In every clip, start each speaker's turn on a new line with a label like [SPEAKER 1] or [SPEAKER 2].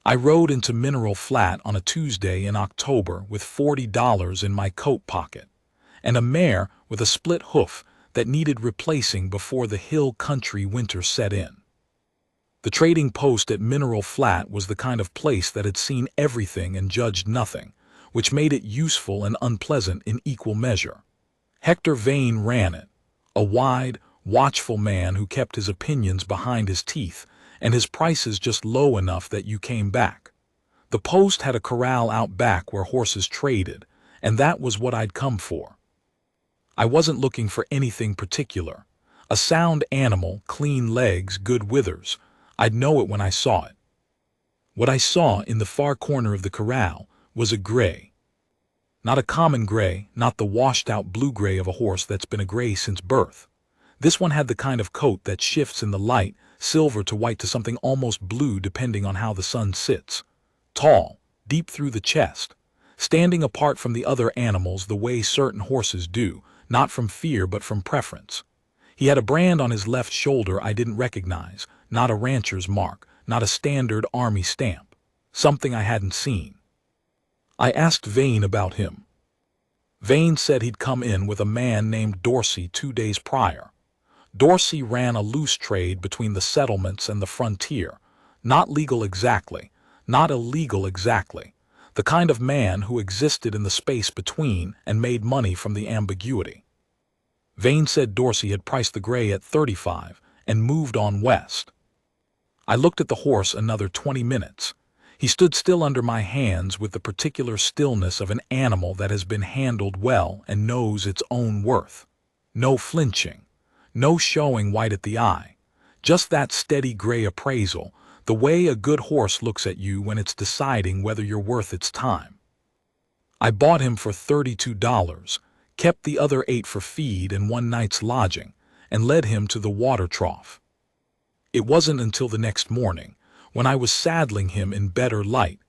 [SPEAKER 1] I rode into Mineral Flat on a Tuesday in October with $40 in my coat pocket, and a mare with a split hoof that needed replacing before the hill country winter set in. The trading post at Mineral Flat was the kind of place that had seen everything and judged nothing, which made it useful and unpleasant in equal measure. Hector Vane ran it, a wide, watchful man who kept his opinions behind his teeth and his prices just low enough that you came back. The post had a corral out back where horses traded, and that was what I'd come for. I wasn't looking for anything particular. A sound animal, clean legs, good withers. I'd know it when I saw it. What I saw in the far corner of the corral was a gray. Not a common gray, not the washed-out blue-gray of a horse that's been a gray since birth. This one had the kind of coat that shifts in the light, silver to white to something almost blue depending on how the sun sits. Tall, deep through the chest, standing apart from the other animals the way certain horses do, not from fear but from preference. He had a brand on his left shoulder I didn't recognize, not a rancher's mark, not a standard army stamp, something I hadn't seen. I asked Vane about him. Vane said he'd come in with a man named Dorsey 2 days prior. Dorsey ran a loose trade between the settlements and the frontier, not legal exactly, not illegal exactly, the kind of man who existed in the space between and made money from the ambiguity. Vane said Dorsey had priced the gray at 35 and moved on west. I looked at the horse another 20 minutes. He stood still under my hands with the particular stillness of an animal that has been handled well and knows its own worth. No flinching, no showing white at the eye, just that steady gray appraisal, the way a good horse looks at you when it's deciding whether you're worth its time. I bought him for $32, kept the other 8 for feed and 1 night's lodging, and led him to the water trough. It wasn't until the next morning, when I was saddling him in better light,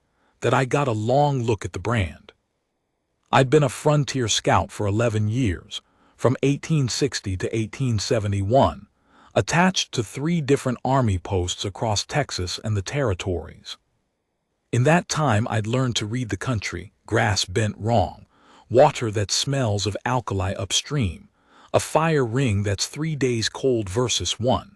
[SPEAKER 1] that I got a long look at the brand. I'd been a frontier scout for 11 years, from 1860 to 1871, attached to 3 different army posts across Texas and the territories. In that time I'd learned to read the country, grass bent wrong, water that smells of alkali upstream, a fire ring that's 3 days cold versus 1.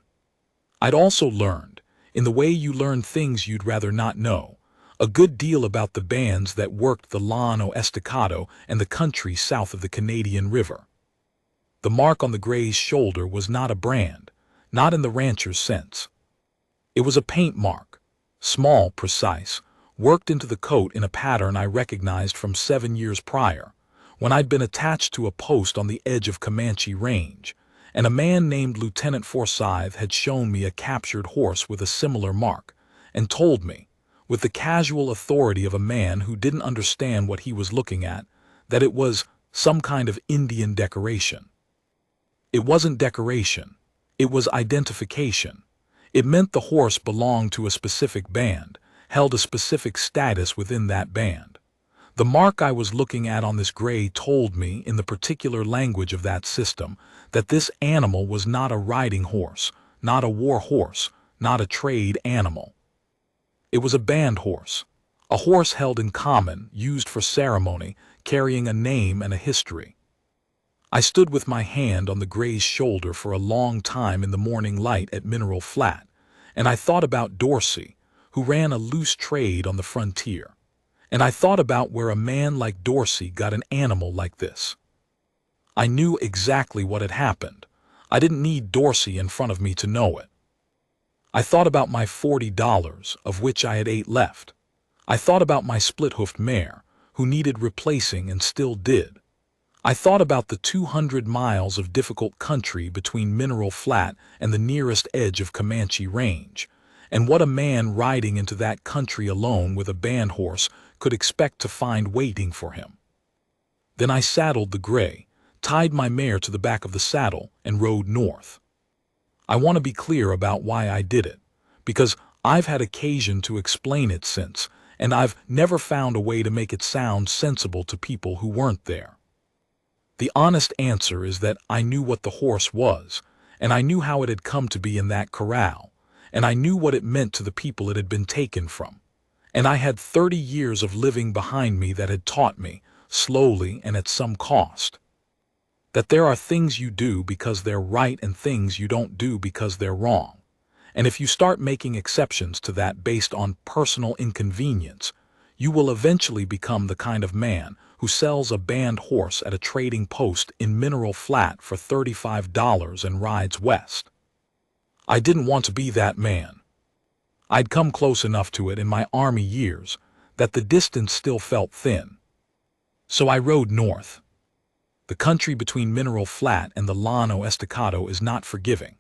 [SPEAKER 1] I'd also learned, in the way you learn things you'd rather not know, a good deal about the bands that worked the Llano Estacado and the country south of the Canadian River. The mark on the gray's shoulder was not a brand, not in the rancher's sense. It was a paint mark, small, precise, worked into the coat in a pattern I recognized from 7 years prior, when I'd been attached to a post on the edge of Comanche range, and a man named Lieutenant Forsyth had shown me a captured horse with a similar mark, and told me, with the casual authority of a man who didn't understand what he was looking at, that it was some kind of Indian decoration. It wasn't decoration, it was identification. It meant the horse belonged to a specific band, held a specific status within that band. The mark I was looking at on this gray told me, in the particular language of that system, that this animal was not a riding horse, not a war horse, not a trade animal. It was a band horse, a horse held in common, used for ceremony, carrying a name and a history. I stood with my hand on the gray's shoulder for a long time in the morning light at Mineral Flat, and I thought about Dorsey, who ran a loose trade on the frontier. And I thought about where a man like Dorsey got an animal like this. I knew exactly what had happened. I didn't need Dorsey in front of me to know it. I thought about my $40, of which I had 8 left. I thought about my split-hoofed mare, who needed replacing and still did. I thought about the 200 miles of difficult country between Mineral Flat and the nearest edge of Comanche Range, and what a man riding into that country alone with a band horse could expect to find waiting for him. Then I saddled the gray, tied my mare to the back of the saddle, and rode north. I want to be clear about why I did it, because I've had occasion to explain it since, and I've never found a way to make it sound sensible to people who weren't there. The honest answer is that I knew what the horse was, and I knew how it had come to be in that corral, and I knew what it meant to the people it had been taken from. And I had 30 years of living behind me that had taught me, slowly and at some cost, that there are things you do because they're right and things you don't do because they're wrong. And if you start making exceptions to that based on personal inconvenience, you will eventually become the kind of man who sells a banned horse at a trading post in Mineral Flat for $35 and rides west. I didn't want to be that man. I'd come close enough to it in my Army years that the distance still felt thin. So I rode north. The country between Mineral Flat and the Llano Estacado is not forgiving.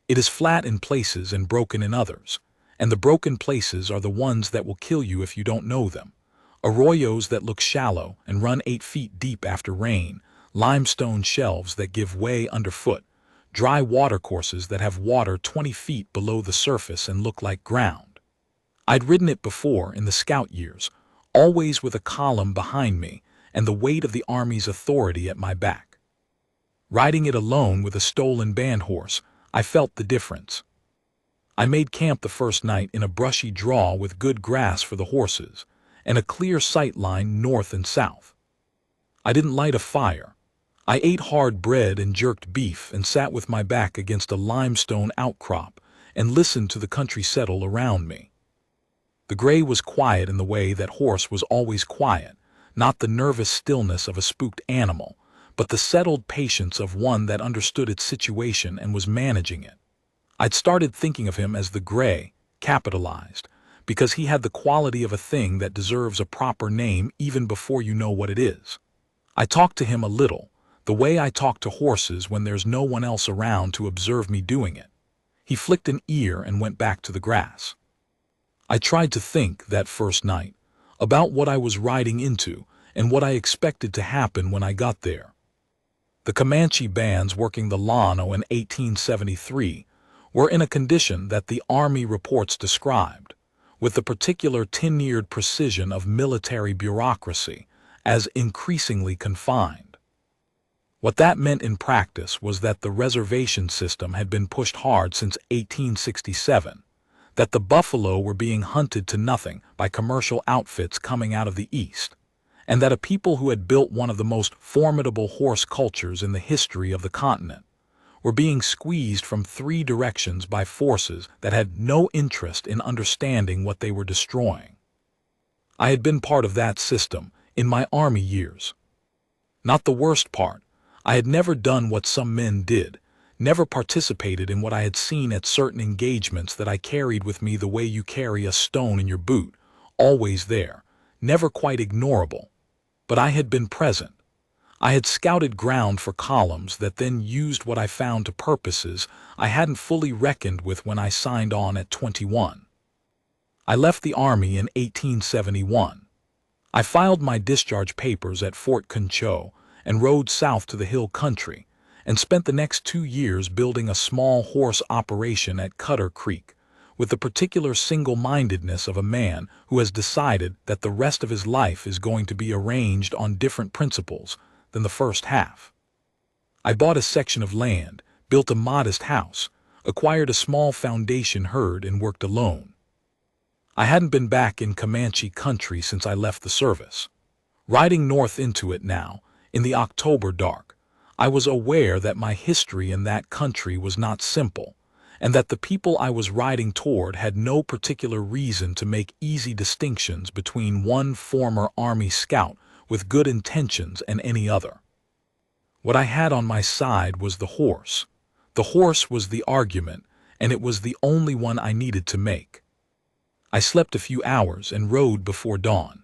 [SPEAKER 1] It is flat in places and broken in others, and the broken places are the ones that will kill you if you don't know them. Arroyos that look shallow and run 8 feet deep after rain, limestone shelves that give way underfoot, dry watercourses that have water 20 feet below the surface and look like ground. I'd ridden it before in the scout years, always with a column behind me and the weight of the Army's authority at my back. Riding it alone with a stolen band horse, I felt the difference. I made camp the first night in a brushy draw with good grass for the horses and a clear sight line north and south. I didn't light a fire. I ate hard bread and jerked beef and sat with my back against a limestone outcrop and listened to the country settle around me. The gray was quiet in the way that horse was always quiet, not the nervous stillness of a spooked animal, but the settled patience of one that understood its situation and was managing it. I'd started thinking of him as the gray, capitalized, because he had the quality of a thing that deserves a proper name even before you know what it is. I talked to him a little, the way I talk to horses when there's no one else around to observe me doing it. He flicked an ear and went back to the grass. I tried to think, that first night, about what I was riding into and what I expected to happen when I got there. The Comanche bands working the Llano in 1873 were in a condition that the Army reports described, with the particular tenured precision of military bureaucracy, as increasingly confined. What that meant in practice was that the reservation system had been pushed hard since 1867, that the buffalo were being hunted to nothing by commercial outfits coming out of the East, and that a people who had built one of the most formidable horse cultures in the history of the continent were being squeezed from 3 directions by forces that had no interest in understanding what they were destroying. I had been part of that system in my Army years. Not the worst part. I had never done what some men did, never participated in what I had seen at certain engagements that I carried with me the way you carry a stone in your boot, always there, never quite ignorable. But I had been present. I had scouted ground for columns that then used what I found to purposes I hadn't fully reckoned with when I signed on at 21. I left the Army in 1871. I filed my discharge papers at Fort Concho and rode south to the hill country, and spent the next 2 years building a small horse operation at Cutter Creek, with the particular single-mindedness of a man who has decided that the rest of his life is going to be arranged on different principles than the first half. I bought a section of land, built a modest house, acquired a small foundation herd, and worked alone. I hadn't been back in Comanche country since I left the service. Riding north into it now, in the October dark, I was aware that my history in that country was not simple, and that the people I was riding toward had no particular reason to make easy distinctions between one former Army scout with good intentions and any other. What I had on my side was the horse. The horse was the argument, and it was the only one I needed to make. I slept a few hours and rode before dawn.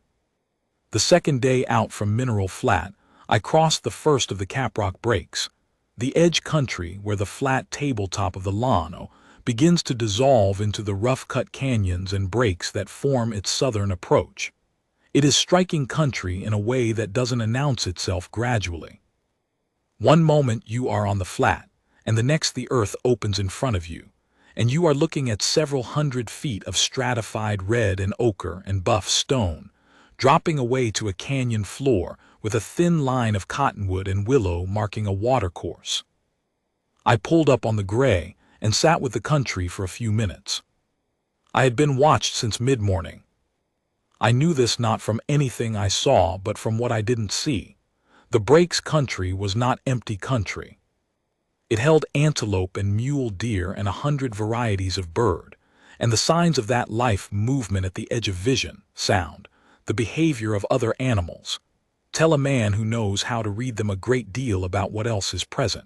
[SPEAKER 1] The second day out from Mineral Flat, I crossed the first of the Caprock Breaks, the edge country where the flat tabletop of the Llano begins to dissolve into the rough-cut canyons and breaks that form its southern approach. It is striking country in a way that doesn't announce itself gradually. One moment you are on the flat, and the next the earth opens in front of you, and you are looking at several hundred feet of stratified red and ochre and buff stone, dropping away to a canyon floor with a thin line of cottonwood and willow marking a watercourse. I pulled up on the gray and sat with the country for a few minutes. I had been watched since mid-morning. I knew this not from anything I saw but from what I didn't see. The breaks country was not empty country. It held antelope and mule deer and 100 varieties of bird, and the signs of that life movement at the edge of vision, sound, the behavior of other animals. Tell a man who knows how to read them a great deal about what else is present.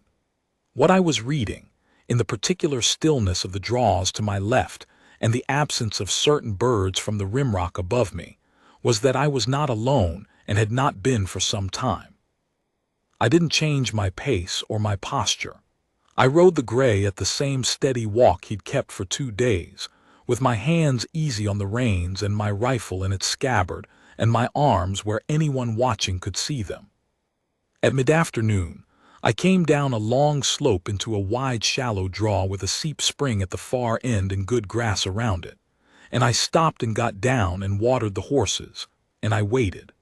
[SPEAKER 1] What I was reading, in the particular stillness of the draws to my left and the absence of certain birds from the rimrock above me, was that I was not alone and had not been for some time. I didn't change my pace or my posture. I rode the gray at the same steady walk he'd kept for 2 days, with my hands easy on the reins and my rifle in its scabbard and my arms where anyone watching could see them. At mid-afternoon, I came down a long slope into a wide shallow draw with a steep spring at the far end and good grass around it, and I stopped and got down and watered the horses, and I waited.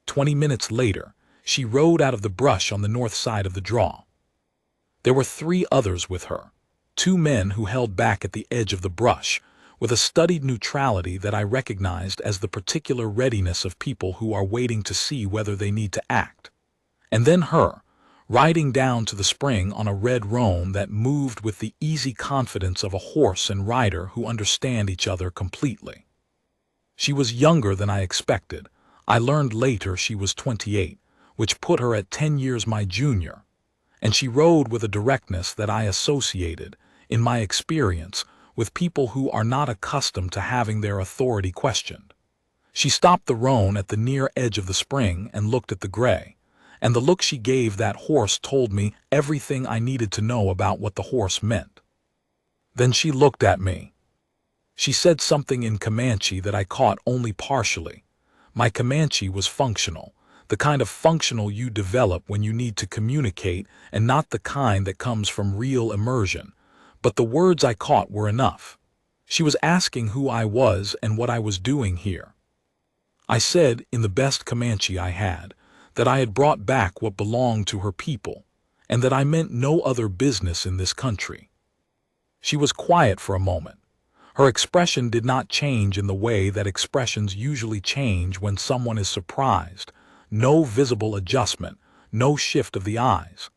[SPEAKER 1] 20 minutes later, she rode out of the brush on the north side of the draw. There were 3 others with her, 2 men who held back at the edge of the brush, with a studied neutrality that I recognized as the particular readiness of people who are waiting to see whether they need to act. And then her, riding down to the spring on a red roan that moved with the easy confidence of a horse and rider who understand each other completely. She was younger than I expected. I learned later she was 28, which put her at 10 years my junior, and she rode with a directness that I associated, in my experience, with people who are not accustomed to having their authority questioned. She stopped the roan at the near edge of the spring and looked at the gray, and the look she gave that horse told me everything I needed to know about what the horse meant. Then she looked at me. She said something in Comanche that I caught only partially. My Comanche was functional, the kind of functional you develop when you need to communicate and not the kind that comes from real immersion, but the words I caught were enough. She was asking who I was and what I was doing here. I said, in the best Comanche I had, that I had brought back what belonged to her people, and that I meant no other business in this country. She was quiet for a moment. Her expression did not change in the way that expressions usually change when someone is surprised. No visible adjustment, no shift of the eyes.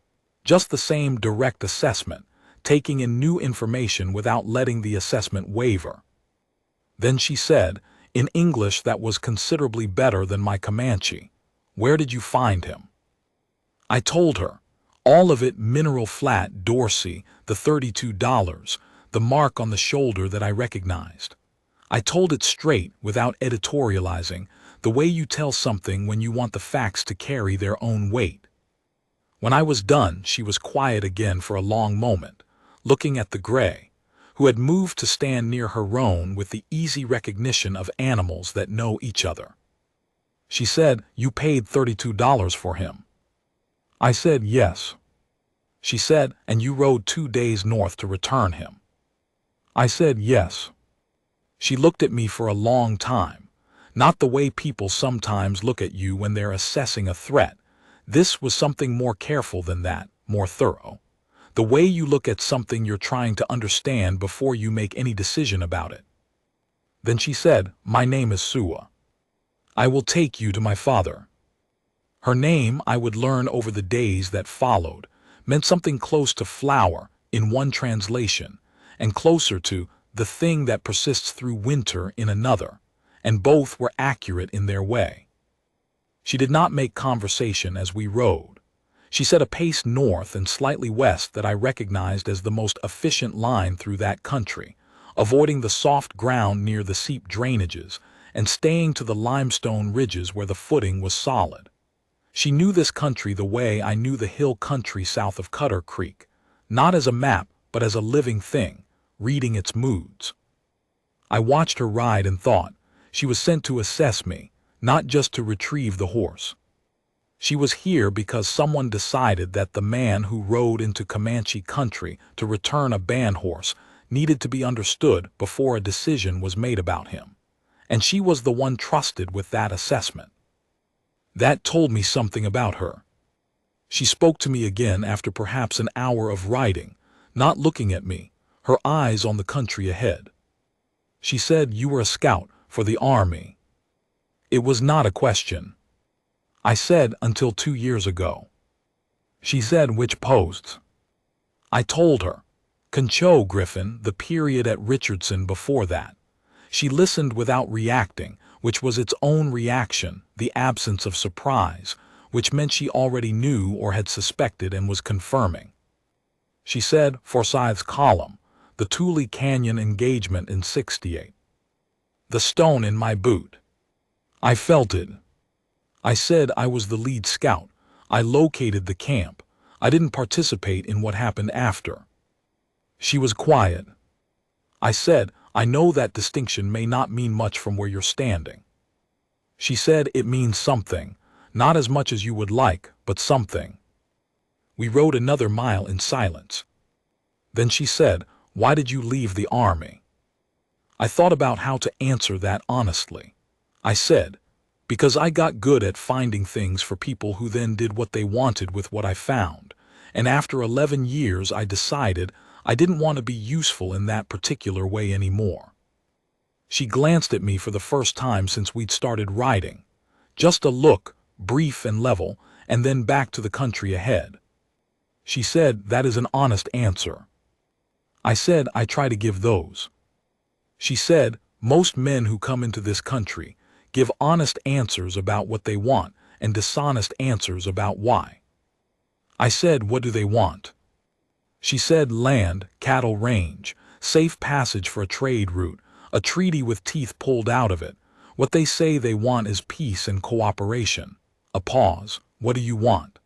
[SPEAKER 1] Just the same direct assessment, taking in new information without letting the assessment waver. Then she said, in English that was considerably better than my Comanche, "Where did you find him?" I told her, all of it mineral flat Dorsey, the $32, the mark on the shoulder that I recognized. I told it straight, without editorializing, the way you tell something when you want the facts to carry their own weight. When I was done, she was quiet again for a long moment, looking at the gray, who had moved to stand near her roan with the easy recognition of animals that know each other. She said, "You paid $32 for him." I said, "Yes." She said, "And you rode 2 days north to return him." I said, "Yes." She looked at me for a long time, not the way people sometimes look at you when they're assessing a threat. This was something more careful than that, more thorough. The way you look at something you're trying to understand before you make any decision about it. Then she said, "My name is Sua. I will take you to my father." Her name, I would learn over the days that followed, meant something close to flower in one translation, and closer to the thing that persists through winter in another, and both were accurate in their way. She did not make conversation as we rode. She said a pace north and slightly west that I recognized as the most efficient line through that country, avoiding the soft ground near the steep drainages and staying to the limestone ridges where the footing was solid. She knew this country the way I knew the hill country south of Cutter Creek, not as a map but as a living thing, reading its moods. I watched her ride and thought, she was sent to assess me, not just to retrieve the horse. She was here because someone decided that the man who rode into Comanche country to return a band horse needed to be understood before a decision was made about him, and she was the one trusted with that assessment. That told me something about her. She spoke to me again after perhaps an hour of riding, not looking at me, her eyes on the country ahead. She said, "You were a scout for the army." It was not a question. I said, until 2 years ago. She said, which posts? I told her. Concho, Griffin, the period at Richardson before that. She listened without reacting, which was its own reaction, the absence of surprise, which meant she already knew or had suspected and was confirming. She said, Forsyth's column, the Tule Canyon engagement in '68. The stone in my boot. I felt it. I said I was the lead scout. I located the camp. I didn't participate in what happened after. She was quiet. I said, I know that distinction may not mean much from where you're standing. She said it means something, not as much as you would like, but something. We rode another mile in silence. Then she said, why did you leave the army? I thought about how to answer that honestly. I said, because I got good at finding things for people who then did what they wanted with what I found, and after 11 years I decided I didn't want to be useful in that particular way anymore. She glanced at me for the first time since we'd started riding. Just a look, brief and level, and then back to the country ahead. She said, that is an honest answer. I said, I try to give those. She said, most men who come into this country give honest answers about what they want and dishonest answers about why. I said, what do they want? She said, land, cattle range, safe passage for a trade route, a treaty with teeth pulled out of it. What they say they want is peace and cooperation. A pause. What do you want?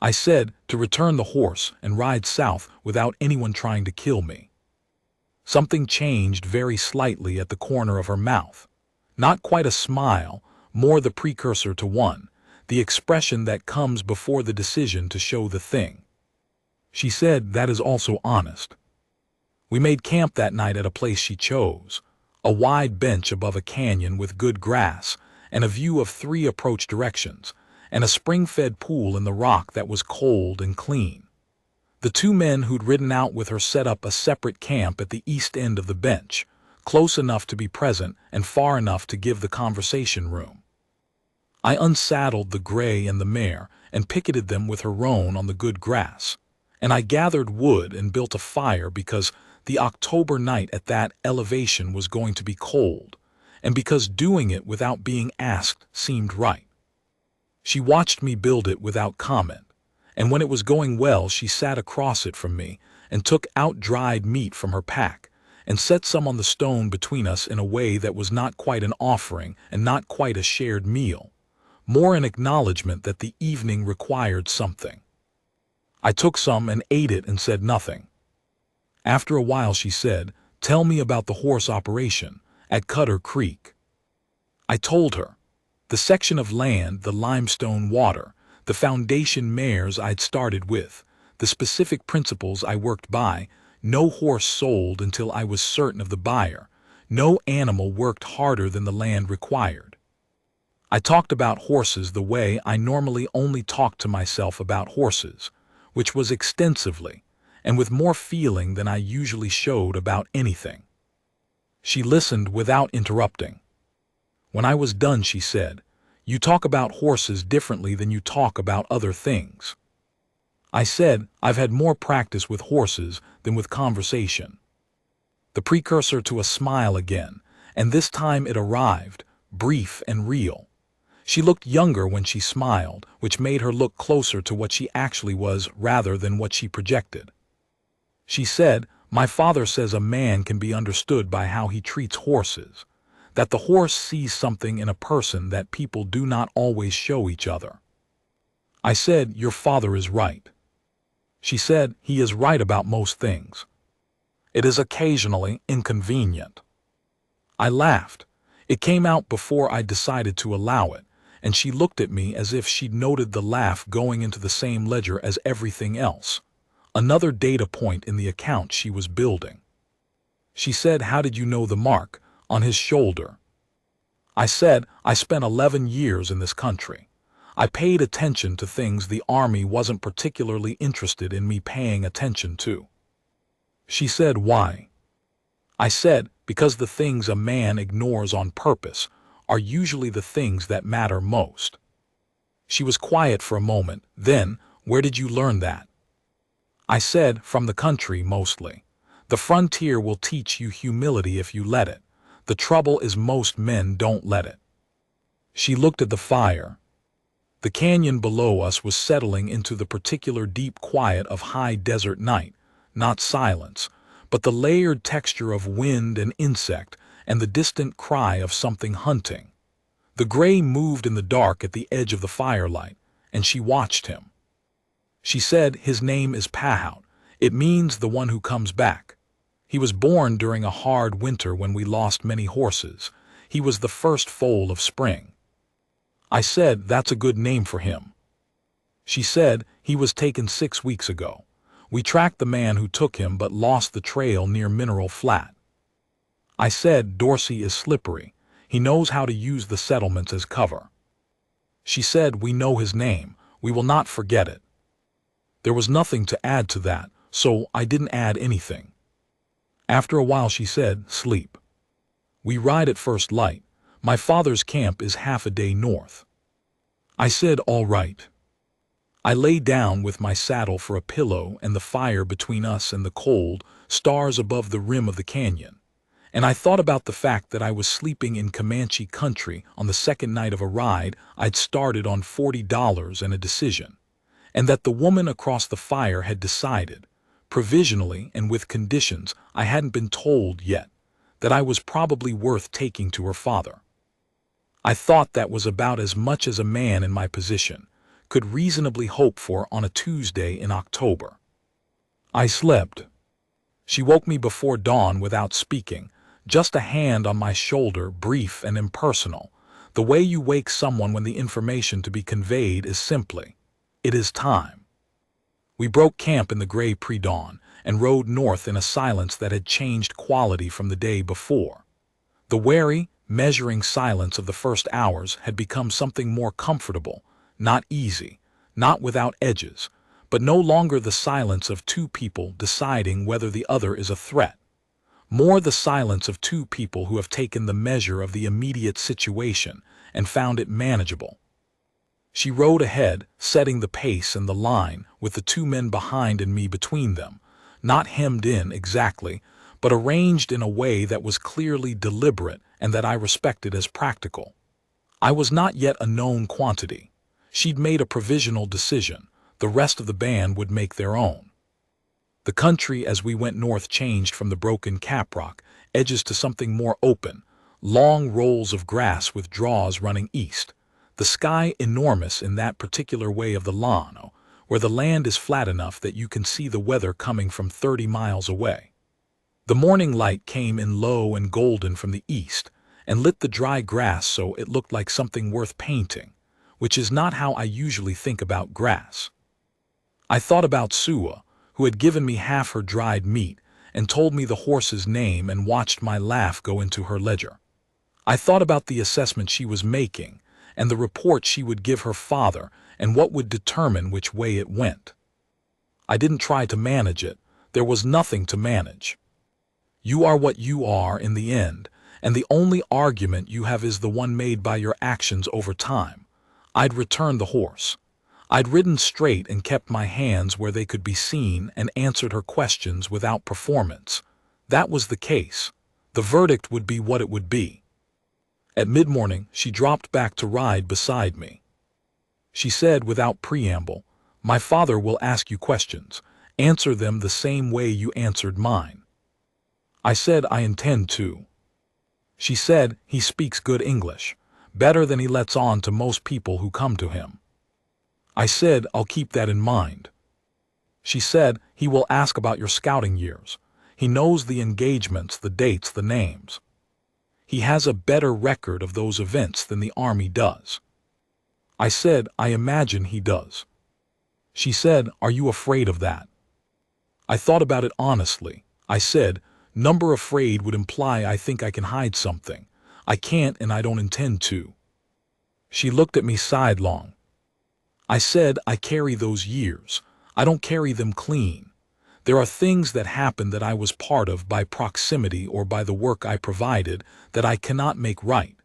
[SPEAKER 1] I said, to return the horse and ride south without anyone trying to kill me. Something changed very slightly at the corner of her mouth. Not quite a smile, more the precursor to one, the expression that comes before the decision to show the thing. She said, that is also honest. We made camp that night at a place she chose, a wide bench above a canyon with good grass and a view of 3 approach directions, and a spring-fed pool in the rock that was cold and clean. The 2 men who'd ridden out with her set up a separate camp at the east end of the bench, close enough to be present and far enough to give the conversation room. I unsaddled the gray and the mare and picketed them with her roan on the good grass, and I gathered wood and built a fire because the October night at that elevation was going to be cold, and because doing it without being asked seemed right. She watched me build it without comment, and when it was going well she sat across it from me and took out dried meat from her pack and set some on the stone between us in a way that was not quite an offering and not quite a shared meal, more an acknowledgement that the evening required something. I took some and ate it and said nothing. After a while she said, tell me about the horse operation at Cutter Creek. I told her. The section of land, the limestone water, the foundation mares I'd started with, the specific principles I worked by, no horse sold until I was certain of the buyer, no animal worked harder than the land required. I talked about horses the way I normally only talked to myself about horses, which was extensively, and with more feeling than I usually showed about anything. She listened without interrupting. When I was done, she said, you talk about horses differently than you talk about other things. I said, I've had more practice with horses than with conversation. The precursor to a smile again, and this time it arrived, brief and real. She looked younger when she smiled, which made her look closer to what she actually was rather than what she projected. She said, my father says a man can be understood by how he treats horses, that the horse sees something in a person that people do not always show each other. I said, your father is right. She said, he is right about most things. It is occasionally inconvenient. I laughed. It came out before I decided to allow it, and she looked at me as if she'd noted the laugh going into the same ledger as everything else, another data point in the account she was building. She said, how did you know the mark on his shoulder? I said, I spent 11 years in this country. I paid attention to things the Army wasn't particularly interested in me paying attention to. She said, why? I said, because the things a man ignores on purpose are usually the things that matter most. She was quiet for a moment. Then, where did you learn that? I said, from the country, mostly. The frontier will teach you humility if you let it. The trouble is most men don't let it. She looked at the fire. The canyon below us was settling into the particular deep quiet of high desert night, not silence, but the layered texture of wind and insect and the distant cry of something hunting. The gray moved in the dark at the edge of the firelight, and she watched him. She said, his name is Pahout. It means the one who comes back. He was born during a hard winter when we lost many horses. He was the first foal of spring. I said, that's a good name for him. She said, he was taken 6 weeks ago. We tracked the man who took him but lost the trail near Mineral Flat. I said, Dorsey is slippery. He knows how to use the settlements as cover. She said, we know his name. We will not forget it. There was nothing to add to that, so I didn't add anything. After a while she said, sleep. We ride at first light. My father's camp is half a day north. I said, all right. I lay down with my saddle for a pillow and the fire between us and the cold, stars above the rim of the canyon. And I thought about the fact that I was sleeping in Comanche country on the second night of a ride I'd started on $40 and a decision, and that the woman across the fire had decided, provisionally and with conditions I hadn't been told yet, that I was probably worth taking to her father. I thought that was about as much as a man in my position could reasonably hope for on a Tuesday in October. I slept. She woke me before dawn without speaking, just a hand on my shoulder, brief and impersonal, the way you wake someone when the information to be conveyed is simply, it is time. We broke camp in the gray pre-dawn and rode north in a silence that had changed quality from the day before. The wary, measuring silence of the first hours had become something more comfortable, not easy, not without edges, but no longer the silence of two people deciding whether the other is a threat. More the silence of two people who have taken the measure of the immediate situation and found it manageable. She rode ahead, setting the pace and the line, with the 2 men behind and me between them, not hemmed in exactly, but arranged in a way that was clearly deliberate and that I respected as practical. I was not yet a known quantity. She'd made a provisional decision. The rest of the band would make their own. The country as we went north changed from the broken caprock edges to something more open, long rolls of grass with draws running east. The sky enormous in that particular way of the Llano, where the land is flat enough that you can see the weather coming from 30 miles away. The morning light came in low and golden from the east and lit the dry grass so it looked like something worth painting, which is not how I usually think about grass. I thought about Sua, who had given me half her dried meat and told me the horse's name and watched my laugh go into her ledger. I thought about the assessment she was making and the report she would give her father and what would determine which way it went. I didn't try to manage it. There was nothing to manage. You are what you are in the end, and the only argument you have is the one made by your actions over time. I'd returned the horse. I'd ridden straight and kept my hands where they could be seen and answered her questions without performance. That was the case. The verdict would be what it would be. At mid-morning, she dropped back to ride beside me. She said without preamble, "My father will ask you questions. Answer them the same way you answered mine." I said I intend to. She said he speaks good English, better than he lets on to most people who come to him. I said I'll keep that in mind. She said he will ask about your scouting years. He knows the engagements, the dates, the names. He has a better record of those events than the Army does. I said I imagine he does. She said, "Are you afraid of that?" I thought about it honestly. I said, "Number afraid would imply I think I can hide something. I can't and I don't intend to." She looked at me sidelong. I said I carry those years. I don't carry them clean. There are things that happen that I was part of by proximity or by the work I provided that I cannot make right.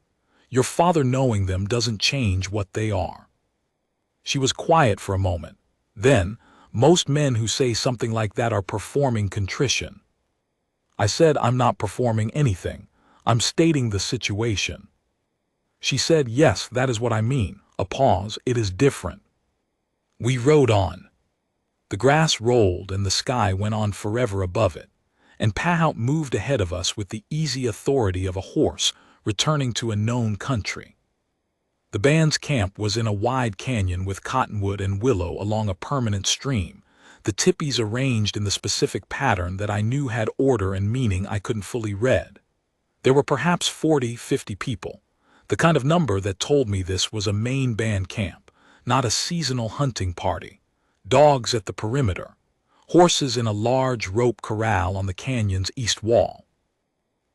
[SPEAKER 1] Your father knowing them doesn't change what they are." She was quiet for a moment. Then, "Most men who say something like that are performing contrition." I said, "I'm not performing anything. I'm stating the situation." She said, "Yes, that is what I mean." A pause. "It is different." We rode on. The grass rolled and the sky went on forever above it, and Pahout moved ahead of us with the easy authority of a horse returning to a known country. The band's camp was in a wide canyon with cottonwood and willow along a permanent stream, the tipis arranged in the specific pattern that I knew had order and meaning I couldn't fully read. There were perhaps 40-50 people, the kind of number that told me this was a main band camp, not a seasonal hunting party. Dogs at the perimeter, horses in a large rope corral on the canyon's east wall.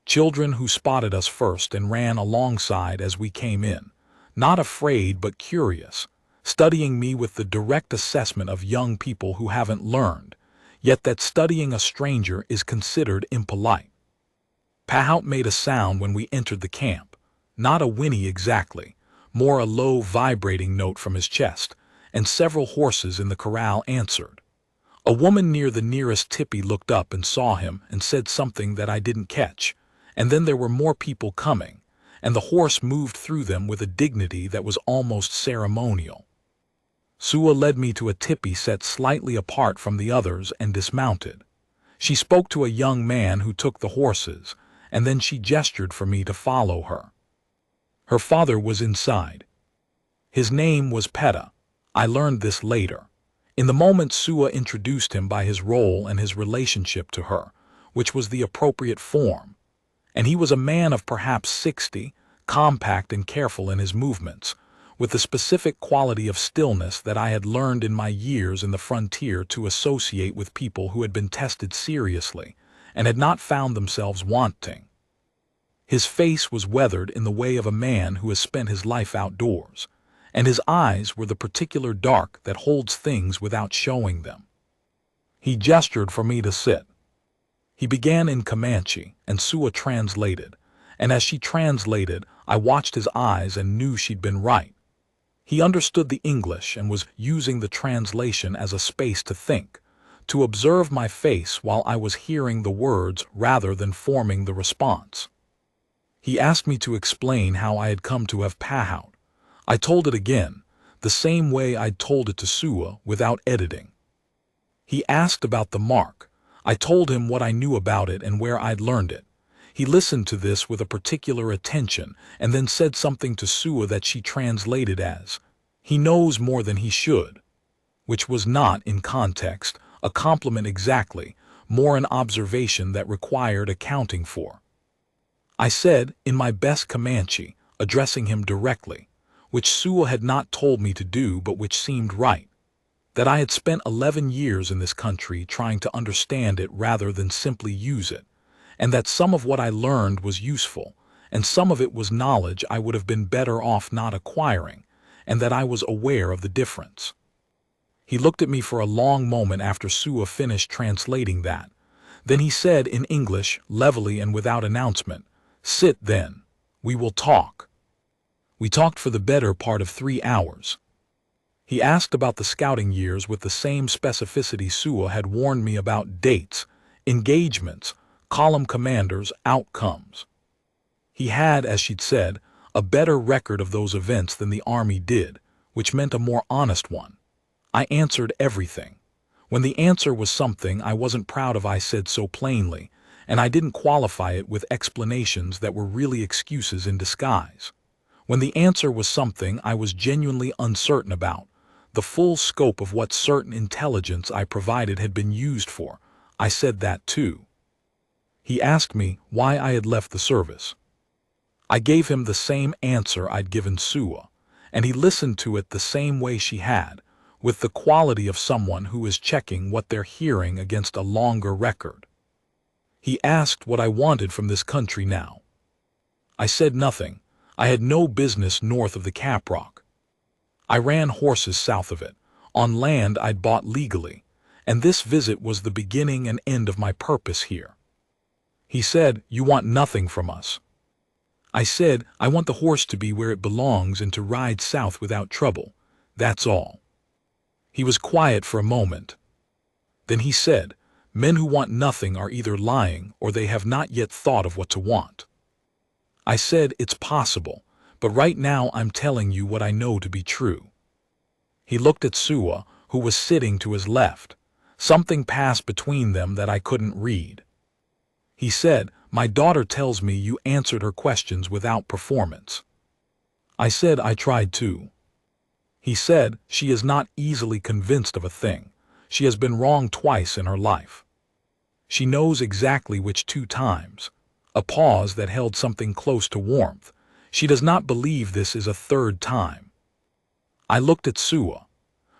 [SPEAKER 1] Children who spotted us first and ran alongside as we came in, not afraid but curious, studying me with the direct assessment of young people who haven't learned, yet that studying a stranger is considered impolite. Pahout made a sound when we entered the camp, not a whinny exactly, more a low vibrating note from his chest, and several horses in the corral answered. A woman near the nearest tipi looked up and saw him and said something that I didn't catch, and then there were more people coming, and the horse moved through them with a dignity that was almost ceremonial. Sua led me to a tipi set slightly apart from the others and dismounted. She spoke to a young man who took the horses, and then she gestured for me to follow her. Her father was inside. His name was Peta. I learned this later. In the moment Sua introduced him by his role and his relationship to her, which was the appropriate form. And he was a man of perhaps 60, compact and careful in his movements, with the specific quality of stillness that I had learned in my years in the frontier to associate with people who had been tested seriously and had not found themselves wanting. His face was weathered in the way of a man who has spent his life outdoors, and his eyes were the particular dark that holds things without showing them. He gestured for me to sit. He began in Comanche, and Sua translated, and as she translated, I watched his eyes and knew she'd been right. He understood the English and was using the translation as a space to think, to observe my face while I was hearing the words rather than forming the response. He asked me to explain how I had come to have Pahout. I told it again, the same way I'd told it to Sua, without editing. He asked about the mark. I told him what I knew about it and where I'd learned it. He listened to this with a particular attention and then said something to Sua that she translated as, "He knows more than he should," which was not, in context, a compliment exactly, more an observation that required accounting for. I said, in my best Comanche, addressing him directly, which Sua had not told me to do but which seemed right, that I had spent 11 years in this country trying to understand it rather than simply use it, and that some of what I learned was useful, and some of it was knowledge I would have been better off not acquiring, and that I was aware of the difference. He looked at me for a long moment after Sua finished translating that. Then he said in English, levelly and without announcement, "Sit then. We will talk." We talked for the better part of 3 hours. He asked about the scouting years with the same specificity Sua had warned me about: dates, engagements, column commanders, outcomes. He had, as she'd said, a better record of those events than the army did, which meant a more honest one. I answered everything. When the answer was something I wasn't proud of, I said so plainly, and I didn't qualify it with explanations that were really excuses in disguise. When the answer was something I was genuinely uncertain about, the full scope of what certain intelligence I provided had been used for, I said that too. He asked me why I had left the service. I gave him the same answer I'd given Sua, and he listened to it the same way she had, with the quality of someone who is checking what they're hearing against a longer record. He asked what I wanted from this country now. I said nothing. I had no business north of the Caprock. I ran horses south of it, on land I'd bought legally, and this visit was the beginning and end of my purpose here. He said, "You want nothing from us." I said, I want the horse to be where it belongs and to ride south without trouble. That's all. He was quiet for a moment. Then he said, men who want nothing are either lying or they have not yet thought of what to want. I said, it's possible, but right now I'm telling you what I know to be true. He looked at Sua, who was sitting to his left. Something passed between them that I couldn't read. He said, my daughter tells me you answered her questions without performance. I said I tried to. He said, she is not easily convinced of a thing. She has been wrong twice in her life. She knows exactly which 2 times. A pause that held something close to warmth. She does not believe this is a 3rd time. I looked at Sua.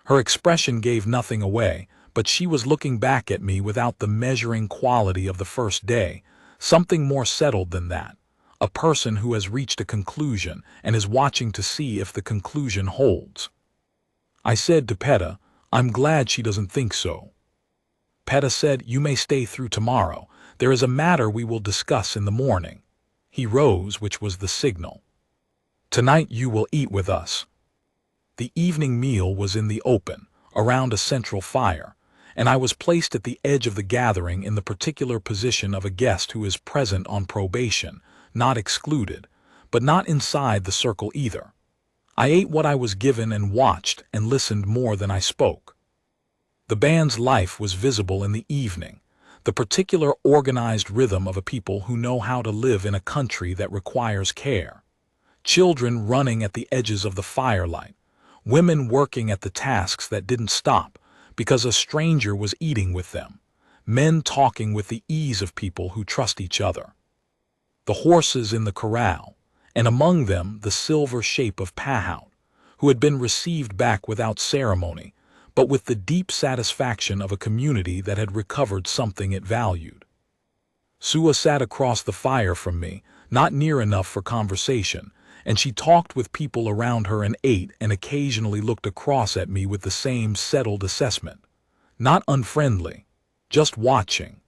[SPEAKER 1] Her expression gave nothing away, but she was looking back at me without the measuring quality of the first day, something more settled than that, a person who has reached a conclusion and is watching to see if the conclusion holds. I said to Peta, I'm glad she doesn't think so. Peta said, you may stay through tomorrow. There is a matter we will discuss in the morning. He rose, which was the signal. Tonight you will eat with us. The evening meal was in the open, around a central fire, and I was placed at the edge of the gathering in the particular position of a guest who is present on probation, not excluded, but not inside the circle either. I ate what I was given and watched and listened more than I spoke. The band's life was visible in the evening, the particular organized rhythm of a people who know how to live in a country that requires care. Children running at the edges of the firelight, women working at the tasks that didn't stop because a stranger was eating with them, men talking with the ease of people who trust each other. The horses in the corral, and among them the silver shape of Pahout, who had been received back without ceremony, but with the deep satisfaction of a community that had recovered something it valued. Sua sat across the fire from me, not near enough for conversation, and she talked with people around her and ate and occasionally looked across at me with the same settled assessment. Not unfriendly, just watching.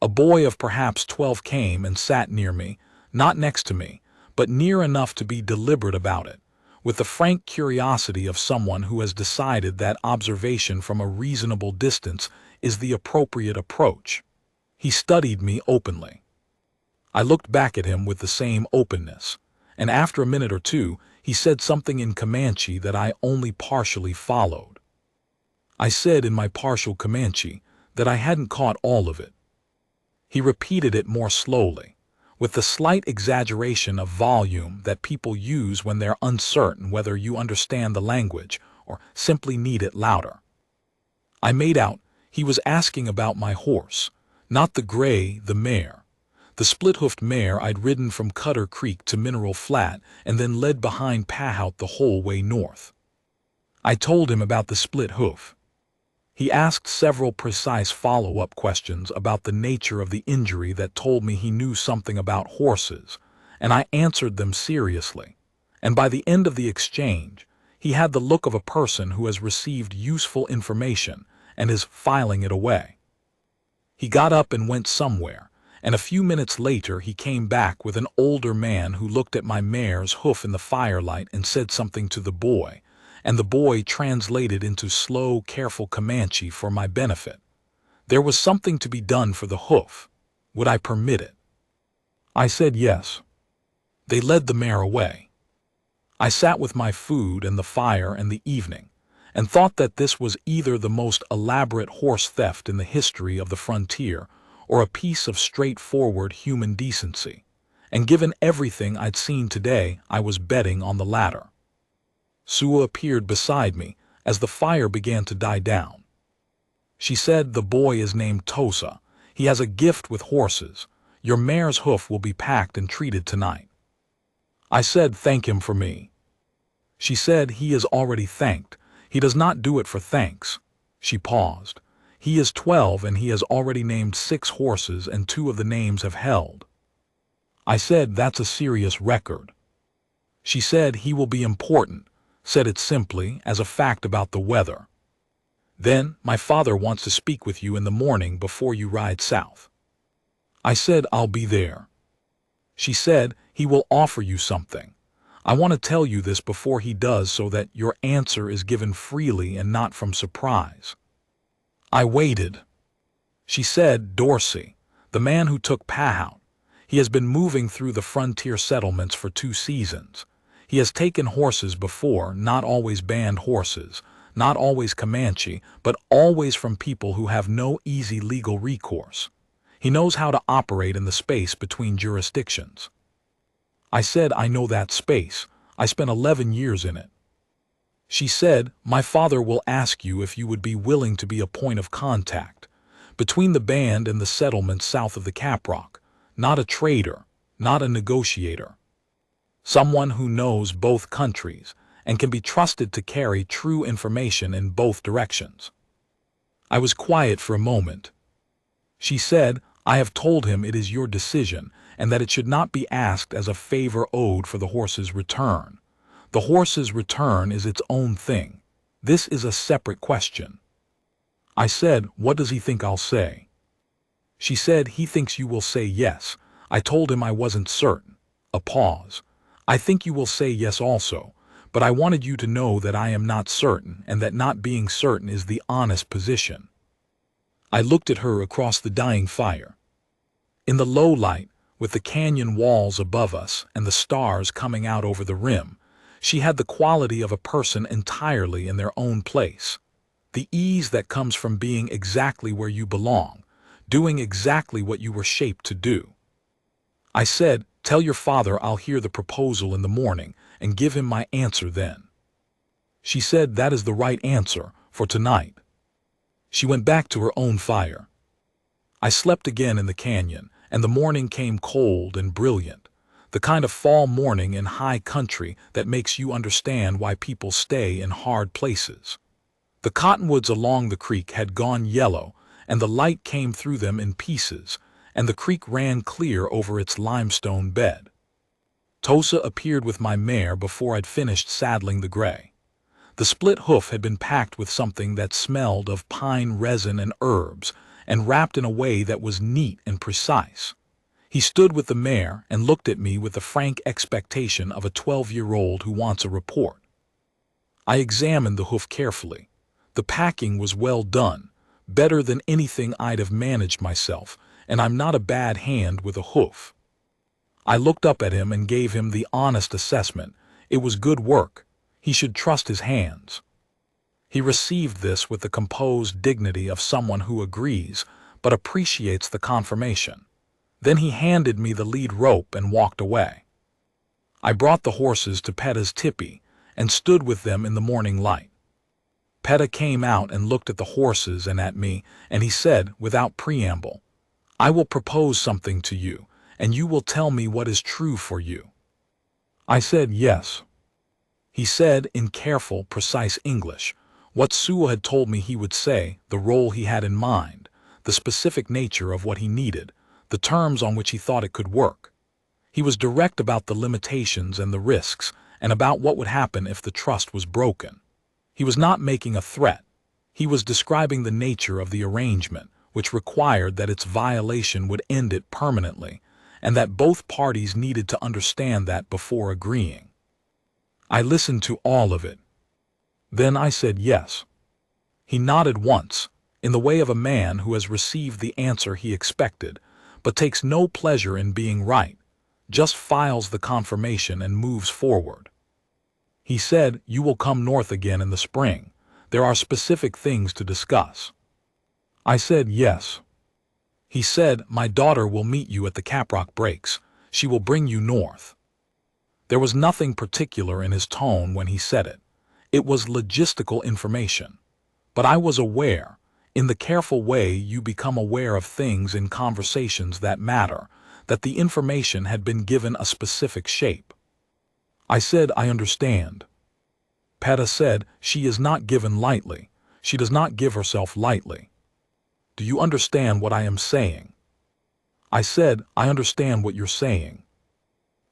[SPEAKER 1] A boy of perhaps 12 came and sat near me, not next to me, but near enough to be deliberate about it, with the frank curiosity of someone who has decided that observation from a reasonable distance is the appropriate approach. He studied me openly. I looked back at him with the same openness, and after a minute or two, he said something in Comanche that I only partially followed. I said in my partial Comanche that I hadn't caught all of it. He repeated it more slowly, with the slight exaggeration of volume that people use when they're uncertain whether you understand the language or simply need it louder. I made out he was asking about my horse, not the gray, the mare. The split-hoofed mare I'd ridden from Cutter Creek to Mineral Flat and then led behind Pahout the whole way north. I told him about the split hoof. He asked several precise follow-up questions about the nature of the injury that told me he knew something about horses, and I answered them seriously. And by the end of the exchange, he had the look of a person who has received useful information and is filing it away. He got up and went somewhere, and a few minutes later he came back with an older man who looked at my mare's hoof in the firelight and said something to the boy, and the boy translated into slow, careful Comanche for my benefit. There was something to be done for the hoof. Would I permit it? I said yes. They led the mare away. I sat with my food and the fire and the evening, and thought that this was either the most elaborate horse theft in the history of the frontier or a piece of straightforward human decency, and given everything I'd seen today, I was betting on the latter. Sua appeared beside me as the fire began to die down. She said, the boy is named Tosa. He has a gift with horses. Your mare's hoof will be packed and treated tonight. I said, thank him for me. She said, he is already thanked. He does not do it for thanks. She paused. He is 12 and he has already named 6 horses and 2 of the names have held. I said, that's a serious record. She said, he will be important, said it simply as a fact about the weather. Then, my father wants to speak with you in the morning before you ride south. I said, I'll be there. She said, "He will offer you something. I want to tell you this before he does so that your answer is given freely and not from surprise." I waited. She said, "Dorsey, the man who took Pahout. He has been moving through the frontier settlements for 2 seasons. He has taken horses before, not always band horses, not always Comanche, but always from people who have no easy legal recourse. He knows how to operate in the space between jurisdictions." I said, "I know that space. I spent 11 years in it." She said, "My father will ask you if you would be willing to be a point of contact between the band and the settlements south of the Caprock, not a trader, not a negotiator. Someone who knows both countries and can be trusted to carry true information in both directions." I was quiet for a moment. She said, "I have told him it is your decision and that it should not be asked as a favor owed for the horse's return. The horse's return is its own thing. This is a separate question." I said, "What does he think I'll say?" She said, "He thinks you will say yes." I told him I wasn't certain. A pause. "I think you will say yes also, but I wanted you to know that I am not certain and that not being certain is the honest position." I looked at her across the dying fire. In the low light, with the canyon walls above us and the stars coming out over the rim, she had the quality of a person entirely in their own place. The ease that comes from being exactly where you belong, doing exactly what you were shaped to do. I said, "Tell your father I'll hear the proposal in the morning and give him my answer then." She said, "That is the right answer for tonight." She went back to her own fire. I slept again in the canyon, and the morning came cold and brilliant, the kind of fall morning in high country that makes you understand why people stay in hard places. The cottonwoods along the creek had gone yellow, and the light came through them in pieces, and the creek ran clear over its limestone bed. Tosa appeared with my mare before I'd finished saddling the gray. The split hoof had been packed with something that smelled of pine resin and herbs, and wrapped in a way that was neat and precise. He stood with the mare and looked at me with the frank expectation of a 12-year-old who wants a report. I examined the hoof carefully. The packing was well done, better than anything I'd have managed myself, and I'm not a bad hand with a hoof. I looked up at him and gave him the honest assessment. It was good work. He should trust his hands. He received this with the composed dignity of someone who agrees, but appreciates the confirmation. Then he handed me the lead rope and walked away. I brought the horses to Petta's tipi and stood with them in the morning light. Petta came out and looked at the horses and at me, and he said, without preamble, "I will propose something to you, and you will tell me what is true for you." I said yes. He said, in careful, precise English, what Sua had told me he would say, the role he had in mind, the specific nature of what he needed, the terms on which he thought it could work. He was direct about the limitations and the risks, and about what would happen if the trust was broken. He was not making a threat. He was describing the nature of the arrangement, which required that its violation would end it permanently, and that both parties needed to understand that before agreeing. I listened to all of it. Then I said yes. He nodded once, in the way of a man who has received the answer he expected, but takes no pleasure in being right, just files the confirmation and moves forward. He said, "You will come north again in the spring. There are specific things to discuss." I said yes. He said, "My daughter will meet you at the Caprock Breaks. She will bring you north." There was nothing particular in his tone when he said it. It was logistical information. But I was aware, in the careful way you become aware of things in conversations that matter, that the information had been given a specific shape. I said, "I understand." Petta said, "She is not given lightly. She does not give herself lightly. Do you understand what I am saying?" I said, "I understand what you're saying."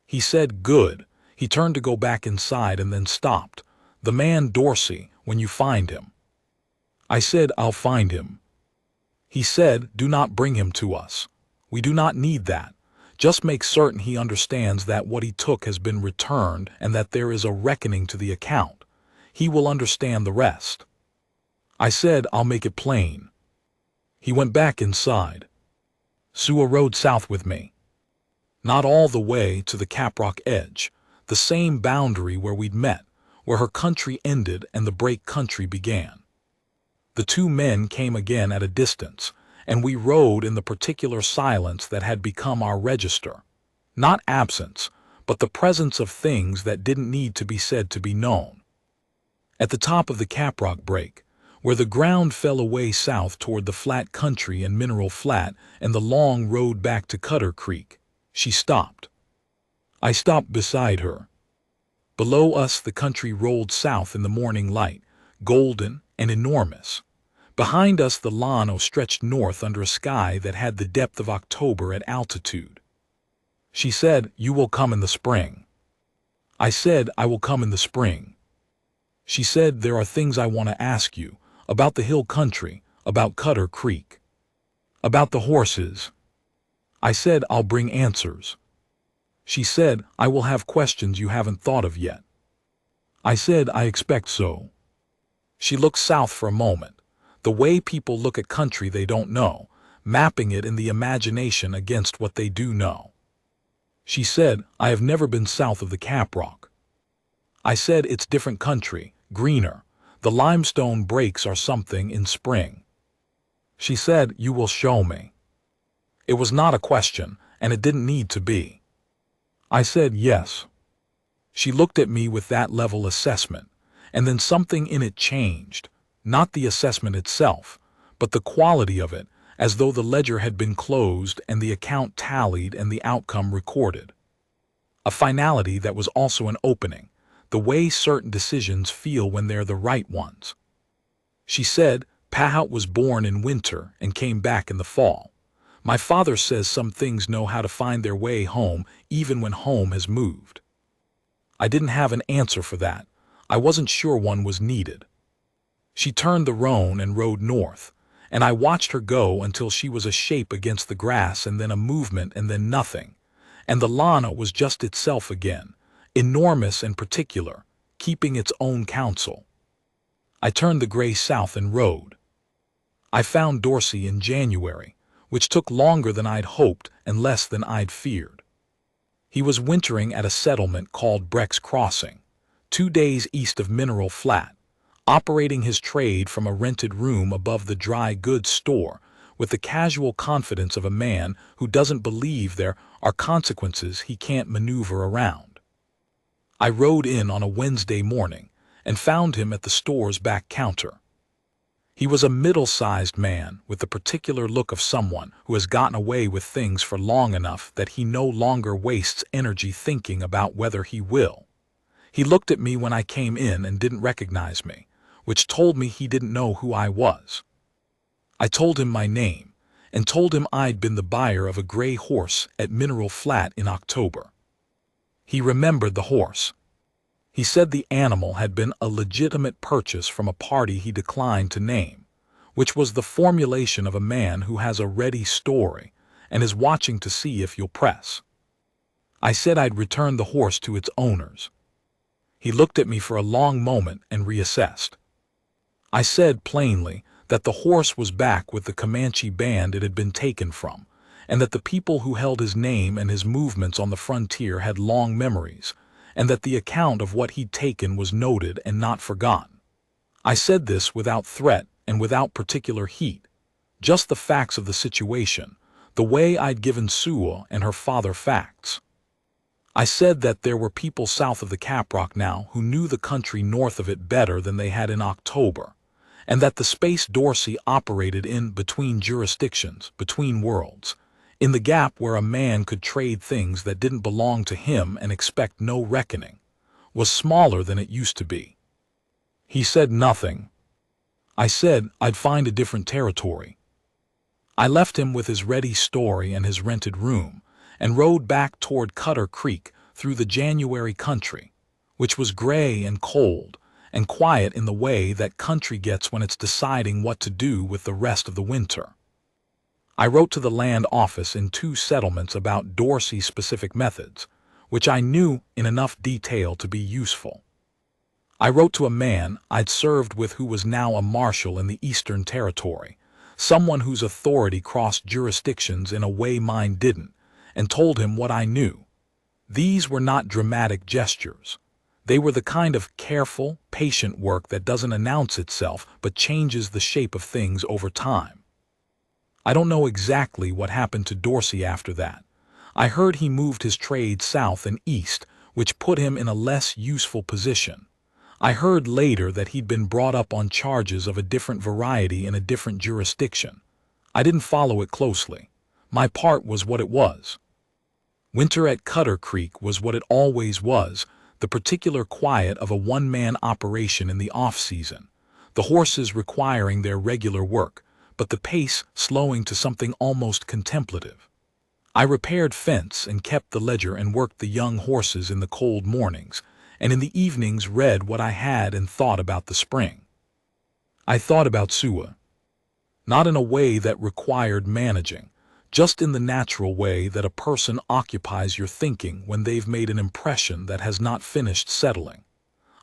[SPEAKER 1] He said, "Good." He turned to go back inside and then stopped. "The man Dorsey, when you find him." I said, "I'll find him." He said, "Do not bring him to us. We do not need that. Just make certain he understands that what he took has been returned and that there is a reckoning to the account. He will understand the rest. I said, I'll make it plain. He went back inside. Sua rode south with me. Not all the way to the Caprock edge, the same boundary where we'd met, where her country ended and the break country began. The two men came again at a distance, and we rode in the particular silence that had become our register. Not absence, but the presence of things that didn't need to be said to be known. At the top of the Caprock break, where the ground fell away south toward the flat country and Mineral Flat and the long road back to Cutter Creek, she stopped. I stopped beside her. Below us the country rolled south in the morning light, golden and enormous. Behind us the Llano stretched north under a sky that had the depth of October at altitude. She said, "You will come in the spring." I said, "I will come in the spring." She said, "There are things I want to ask you, about the hill country, about Cutter Creek, about the horses." I said, "I'll bring answers." She said, "I will have questions you haven't thought of yet." I said, "I expect so." She looked south for a moment, the way people look at country they don't know, mapping it in the imagination against what they do know. She said, "I have never been south of the Caprock." I said, "It's different country, greener. The limestone breaks are something in spring." She said, "You will show me." It was not a question, and it didn't need to be. I said, "Yes." She looked at me with that level assessment, and then something in it changed, not the assessment itself, but the quality of it, as though the ledger had been closed and the account tallied and the outcome recorded. A finality that was also an opening, the way certain decisions feel when they're the right ones. She said, "Pahout was born in winter and came back in the fall. My father says some things know how to find their way home even when home has moved." I didn't have an answer for that. I wasn't sure one was needed. She turned the roan and rode north, and I watched her go until she was a shape against the grass and then a movement and then nothing, and the Llano was just itself again, enormous and particular, keeping its own counsel. I turned the gray south and rode. I found Dorsey in January, which took longer than I'd hoped and less than I'd feared. He was wintering at a settlement called Breck's Crossing, 2 days east of Mineral Flat, operating his trade from a rented room above the dry goods store with the casual confidence of a man who doesn't believe there are consequences he can't maneuver around. I rode in on a Wednesday morning and found him at the store's back counter. He was a middle-sized man with the particular look of someone who has gotten away with things for long enough that he no longer wastes energy thinking about whether he will. He looked at me when I came in and didn't recognize me, which told me he didn't know who I was. I told him my name and told him I'd been the buyer of a gray horse at Mineral Flat in October. He remembered the horse. He said the animal had been a legitimate purchase from a party he declined to name, which was the formulation of a man who has a ready story and is watching to see if you'll press. I said I'd return the horse to its owners. He looked at me for a long moment and reassessed. I said plainly that the horse was back with the Comanche band it had been taken from, and that the people who held his name and his movements on the frontier had long memories, and that the account of what he'd taken was noted and not forgotten. I said this without threat and without particular heat, just the facts of the situation, the way I'd given Sua and her father facts. I said that there were people south of the Caprock now who knew the country north of it better than they had in October, and that the space Dorsey operated in between jurisdictions, between worlds, in the gap where a man could trade things that didn't belong to him and expect no reckoning, was smaller than it used to be. He said nothing. I said I'd find a different territory. I left him with his ready story and his rented room, and rode back toward Cutter Creek through the January country, which was gray and cold and quiet in the way that country gets when it's deciding what to do with the rest of the winter. I wrote to the land office in 2 settlements about Dorsey-specific methods, which I knew in enough detail to be useful. I wrote to a man I'd served with who was now a marshal in the Eastern Territory, someone whose authority crossed jurisdictions in a way mine didn't, and told him what I knew. These were not dramatic gestures. They were the kind of careful, patient work that doesn't announce itself but changes the shape of things over time. I don't know exactly what happened to Dorsey after that. I heard he moved his trade south and east, which put him in a less useful position. I heard later that he'd been brought up on charges of a different variety in a different jurisdiction. I didn't follow it closely. My part was what it was. Winter at Cutter Creek was what it always was, the particular quiet of a one-man operation in the off-season, the horses requiring their regular work, but the pace slowing to something almost contemplative. I repaired fence and kept the ledger and worked the young horses in the cold mornings, and in the evenings read what I had and thought about the spring. I thought about Sua. Not in a way that required managing, just in the natural way that a person occupies your thinking when they've made an impression that has not finished settling.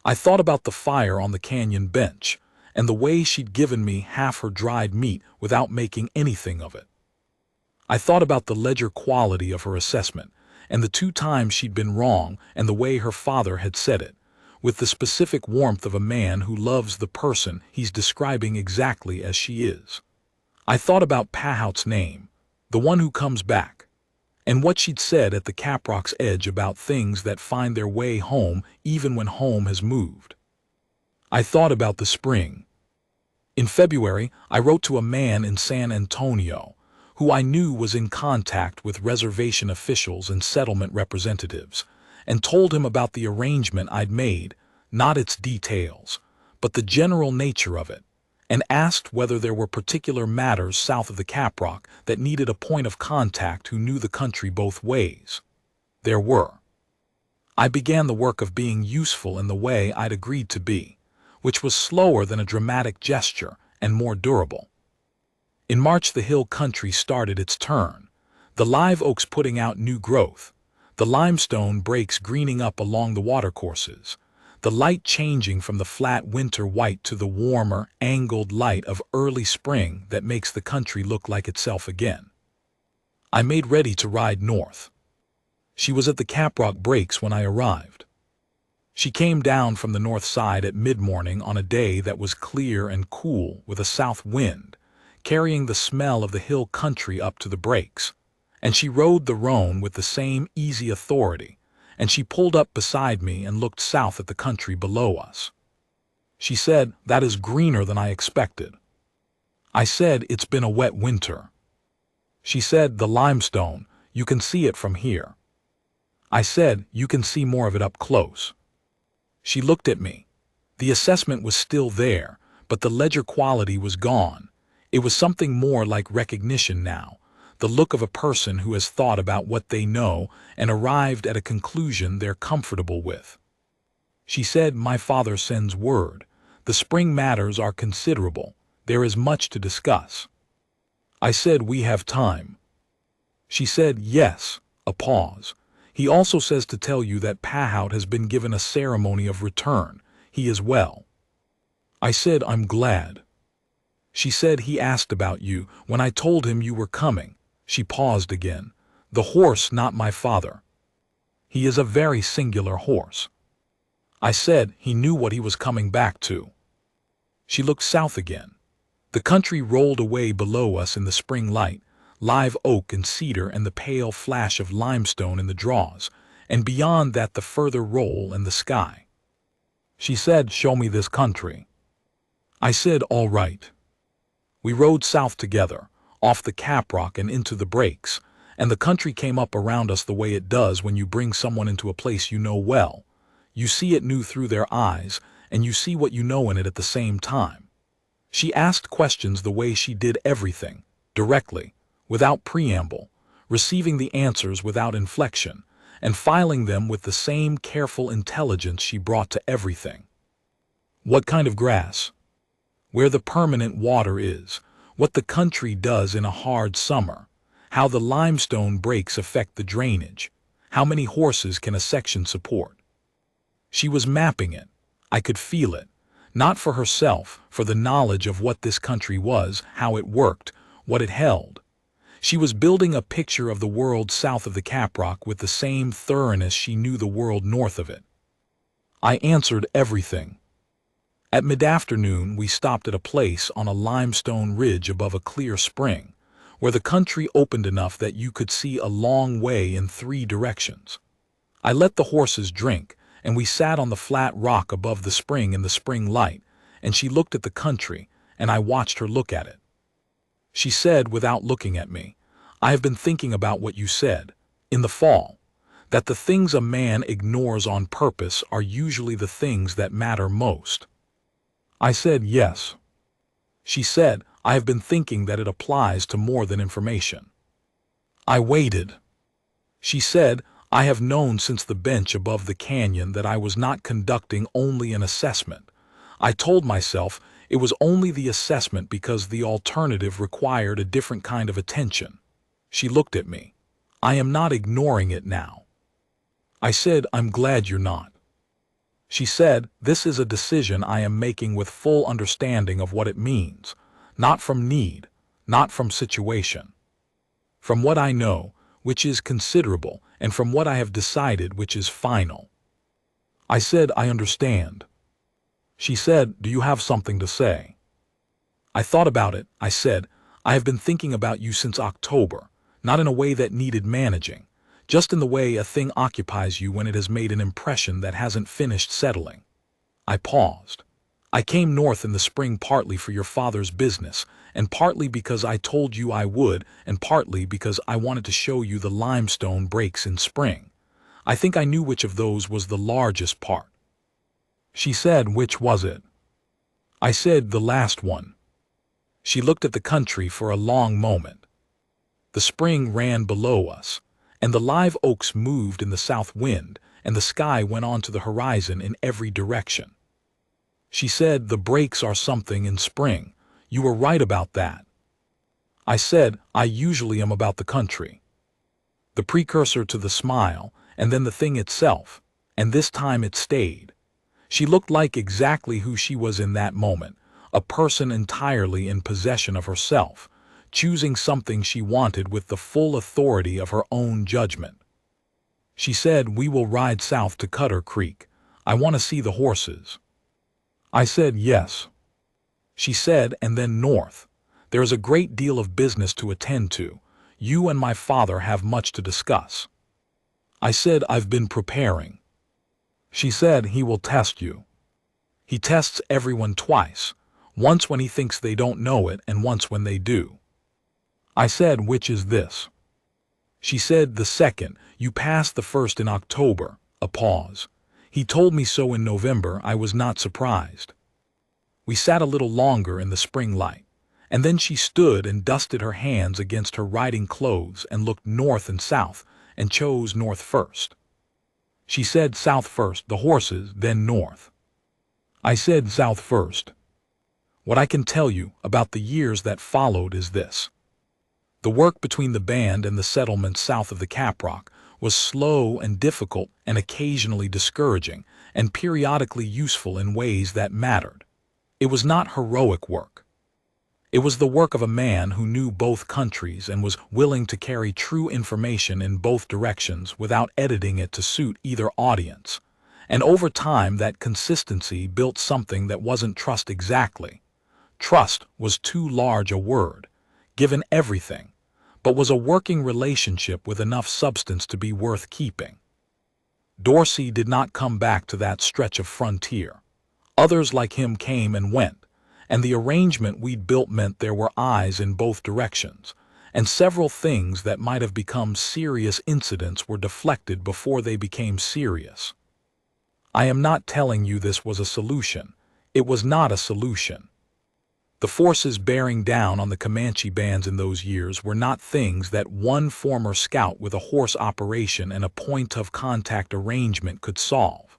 [SPEAKER 1] I thought about the fire on the canyon bench, and the way she'd given me half her dried meat without making anything of it. I thought about the ledger quality of her assessment, and the 2 times she'd been wrong and the way her father had said it, with the specific warmth of a man who loves the person he's describing exactly as she is. I thought about Pahout's name, the one who comes back, and what she'd said at the Caprock's edge about things that find their way home even when home has moved. I thought about the spring. In February, I wrote to a man in San Antonio, who I knew was in contact with reservation officials and settlement representatives, and told him about the arrangement I'd made, not its details, but the general nature of it, and asked whether there were particular matters south of the Caprock that needed a point of contact who knew the country both ways. There were. I began the work of being useful in the way I'd agreed to be, which was slower than a dramatic gesture and more durable. In March, the hill country started its turn, the live oaks putting out new growth, the limestone breaks greening up along the watercourses, the light changing from the flat winter white to the warmer, angled light of early spring that makes the country look like itself again. I made ready to ride north. She was at the Caprock Breaks when I arrived. She came down from the north side at mid-morning on a day that was clear and cool with a south wind, carrying the smell of the hill country up to the breaks, and she rode the roan with the same easy authority, and she pulled up beside me and looked south at the country below us. She said, "That is greener than I expected." I said, "It's been a wet winter." She said, "The limestone, you can see it from here." I said, "You can see more of it up close." She looked at me. The assessment was still there, but the ledger quality was gone. It was something more like recognition now, the look of a person who has thought about what they know and arrived at a conclusion they're comfortable with. She said, "My father sends word. The spring matters are considerable. There is much to discuss." I said, "We have time." She said, "Yes," a pause. "He also says to tell you that Pahout has been given a ceremony of return. He is well." I said, "I'm glad." She said, "He asked about you when I told him you were coming." She paused again. "The horse, not my father. He is a very singular horse." I said, "He knew what he was coming back to." She looked south again. The country rolled away below us in the spring light, live oak and cedar and the pale flash of limestone in the draws, and beyond that the further roll and the sky. She said, "Show me this country." I said, "All right." We rode south together, off the Caprock and into the breaks, and the country came up around us the way it does when you bring someone into a place you know well. You see it new through their eyes, and you see what you know in it at the same time. She asked questions the way she did everything, directly, without preamble, receiving the answers without inflection, and filing them with the same careful intelligence she brought to everything. What kind of grass? Where the permanent water is, what the country does in a hard summer, how the limestone breaks affect the drainage, how many horses can a section support. She was mapping it. I could feel it. Not for herself, for the knowledge of what this country was, how it worked, what it held. She was building a picture of the world south of the Caprock with the same thoroughness she knew the world north of it. I answered everything. At mid-afternoon, we stopped at a place on a limestone ridge above a clear spring, where the country opened enough that you could see a long way in 3 directions. I let the horses drink, and we sat on the flat rock above the spring in the spring light, and she looked at the country, and I watched her look at it. She said, without looking at me, "I have been thinking about what you said, in the fall, that the things a man ignores on purpose are usually the things that matter most." I said, "Yes." She said, "I have been thinking that it applies to more than information." I waited. She said, "I have known since the bench above the canyon that I was not conducting only an assessment. I told myself it was only the assessment because the alternative required a different kind of attention." She looked at me. "I am not ignoring it now." I said, "I'm glad you're not." She said, "This is a decision I am making with full understanding of what it means, not from need, not from situation. From what I know, which is considerable, and from what I have decided, which is final." I said, "I understand." She said, "Do you have something to say?" I thought about it. I said, "I have been thinking about you since October, not in a way that needed managing, just in the way a thing occupies you when it has made an impression that hasn't finished settling." I paused. "I came north in the spring partly for your father's business, and partly because I told you I would, and partly because I wanted to show you the limestone breaks in spring. I think I knew which of those was the largest part." She said, "Which was it?" I said, "The last one." She looked at the country for a long moment. The spring ran below us, and the live oaks moved in the south wind, and the sky went on to the horizon in every direction. She said, "The breaks are something in spring. You were right about that." I said, "I usually am about the country." The precursor to the smile, and then the thing itself, and this time it stayed. She looked like exactly who she was in that moment, a person entirely in possession of herself, choosing something she wanted with the full authority of her own judgment. She said, "We will ride south to Cutter Creek. I want to see the horses." I said, "Yes." She said, "And then north. There is a great deal of business to attend to. You and my father have much to discuss." I said, "I've been preparing." She said, "He will test you. He tests everyone twice, once when he thinks they don't know it and once when they do." I said, "Which is this?" She said, "The second. You passed the first in October." A pause. "He told me so in November. I was not surprised." We sat a little longer in the spring light, and then she stood and dusted her hands against her riding clothes and looked north and south and chose north first. She said, "South first, the horses, then north." I said, "South first." What I can tell you about the years that followed is this. The work between the band and the settlements south of the Caprock was slow and difficult and occasionally discouraging and periodically useful in ways that mattered. It was not heroic work. It was the work of a man who knew both countries and was willing to carry true information in both directions without editing it to suit either audience. And over time, that consistency built something that wasn't trust exactly. Trust was too large a word, given everything, but was a working relationship with enough substance to be worth keeping. Dorsey did not come back to that stretch of frontier. Others like him came and went, and the arrangement we'd built meant there were eyes in both directions, and several things that might have become serious incidents were deflected before they became serious. I am not telling you this was a solution. It was not a solution. The forces bearing down on the Comanche bands in those years were not things that one former scout with a horse operation and a point-of-contact arrangement could solve.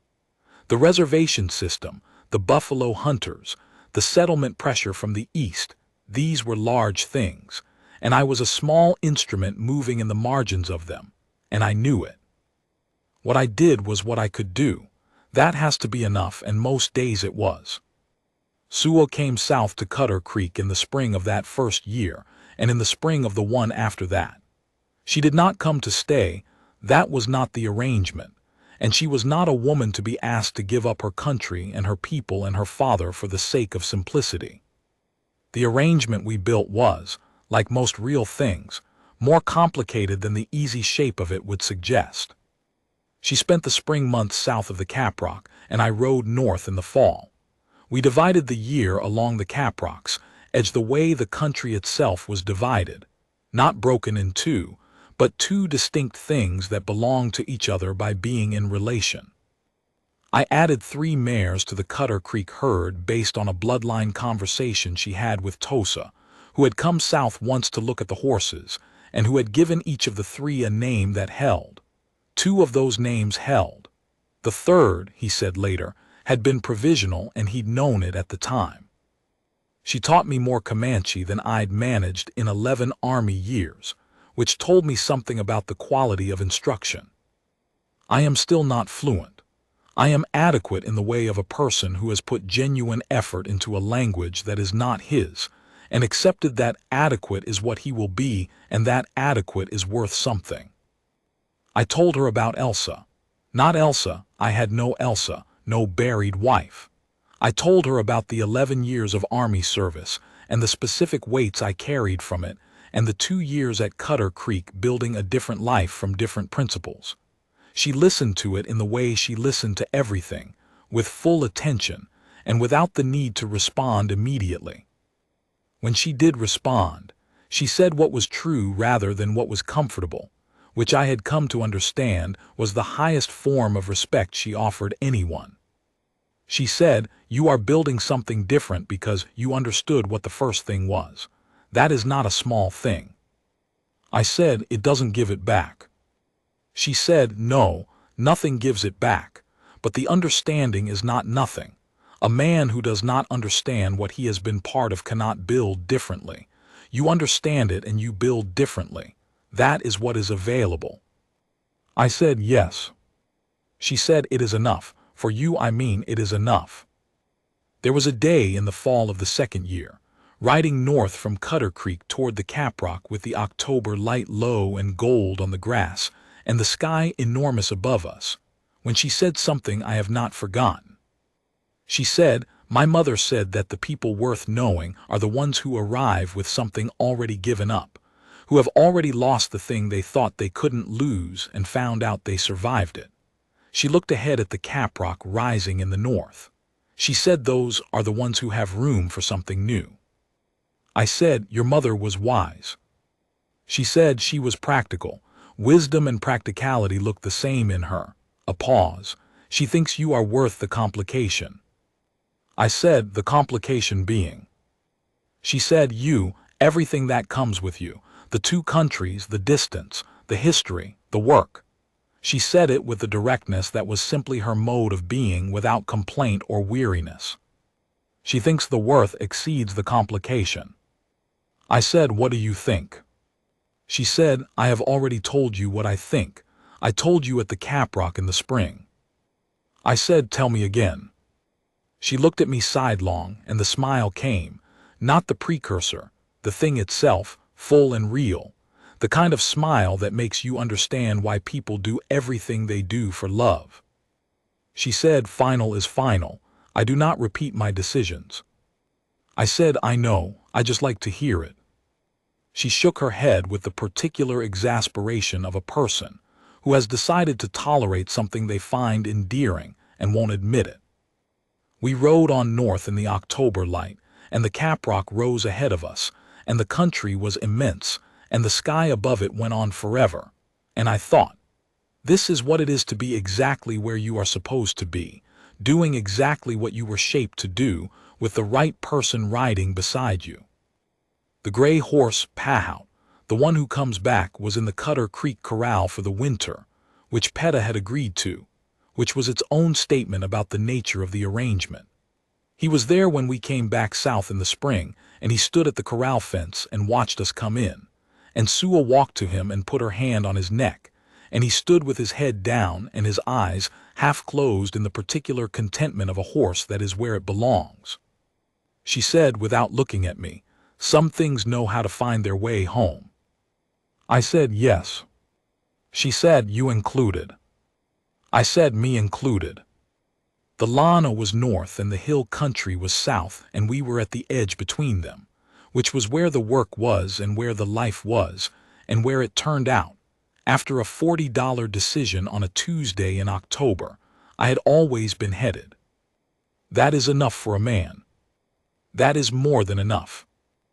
[SPEAKER 1] The reservation system, the buffalo hunters, the settlement pressure from the east, These were large things, and I was a small instrument moving in the margins of them, and I knew it. What I did was what I could do. That has to be enough, and most days it was. Sua came south to Cutter Creek in the spring of that first year, and in the spring of the one after that. She did not come to stay. That was not the arrangement, and she was not a woman to be asked to give up her country and her people and her father for the sake of simplicity. The arrangement we built was, like most real things, more complicated than the easy shape of it would suggest. She spent the spring months south of the Caprock, and I rode north in the fall. We divided the year along the Caprocks, edged the way the country itself was divided, not broken in two, but two distinct things that belonged to each other by being in relation. I added 3 mares to the Cutter Creek herd based on a bloodline conversation she had with Tosa, who had come south once to look at the horses, and who had given each of the 3 a name that held. 2 of those names held. The third, he said later, had been provisional and he'd known it at the time. She taught me more Comanche than I'd managed in 11 Army years, which told me something about the quality of instruction. I am still not fluent. I am adequate in the way of a person who has put genuine effort into a language that is not his, and accepted that adequate is what he will be, and that adequate is worth something. I told her about Elsa. Not Elsa, I had no Elsa, no buried wife. I told her about the 11 years of Army service, and the specific weights I carried from it, and the 2 years at Cutter Creek building a different life from different principles. She listened to it in the way she listened to everything, with full attention, and without the need to respond immediately. When she did respond, she said what was true rather than what was comfortable, which I had come to understand was the highest form of respect she offered anyone. She said, "You are building something different because you understood what the first thing was. That is not a small thing." I said, "It doesn't give it back." She said, "No, nothing gives it back, but the understanding is not nothing. A man who does not understand what he has been part of cannot build differently. You understand it and you build differently. That is what is available." I said, "Yes." She said, "It is enough. For you, I mean, it is enough." There was a day in the fall of the second year, riding north from Cutter Creek toward the Caprock with the October light low and gold on the grass, and the sky enormous above us, when she said something I have not forgotten. She said, "My mother said that the people worth knowing are the ones who arrive with something already given up, who have already lost the thing they thought they couldn't lose and found out they survived it." She looked ahead at the Caprock rising in the north. She said those are the ones who have room for something new. I said, "Your mother was wise." She said she was practical. Wisdom and practicality look the same in her. A pause. "She thinks you are worth the complication." I said, "The complication being?" She said, "You, everything that comes with you. The 2 countries, the distance, the history, the work." She said it with the directness that was simply her mode of being without complaint or weariness. She thinks the worth exceeds the complication. I said, "What do you think?" She said, "I have already told you what I think. I told you at the Caprock in the spring." I said, "Tell me again." She looked at me sidelong, and the smile came, not the precursor, the thing itself, full and real, the kind of smile that makes you understand why people do everything they do for love. She said, "Final is final. I do not repeat my decisions." I said, "I know, I just like to hear it." She shook her head with the particular exasperation of a person who has decided to tolerate something they find endearing and won't admit it. We rode on north in the October light, and the Caprock rose ahead of us, and the country was immense, and the sky above it went on forever. And I thought, this is what it is to be exactly where you are supposed to be, doing exactly what you were shaped to do, with the right person riding beside you. The gray horse, Pahout, the one who comes back, was in the Cutter Creek corral for the winter, which Peta had agreed to, which was its own statement about the nature of the arrangement. He was there when we came back south in the spring, and he stood at the corral fence and watched us come in. And Sua walked to him and put her hand on his neck, and he stood with his head down and his eyes half closed in the particular contentment of a horse that is where it belongs. She said, without looking at me, "Some things know how to find their way home." I said, "Yes." She said, "You included." I said, "Me included." The Llano was north and the hill country was south, and we were at the edge between them, which was where the work was and where the life was, and where it turned out. After a $40 decision on a Tuesday in October, I had always been headed. That is enough for a man. That is more than enough.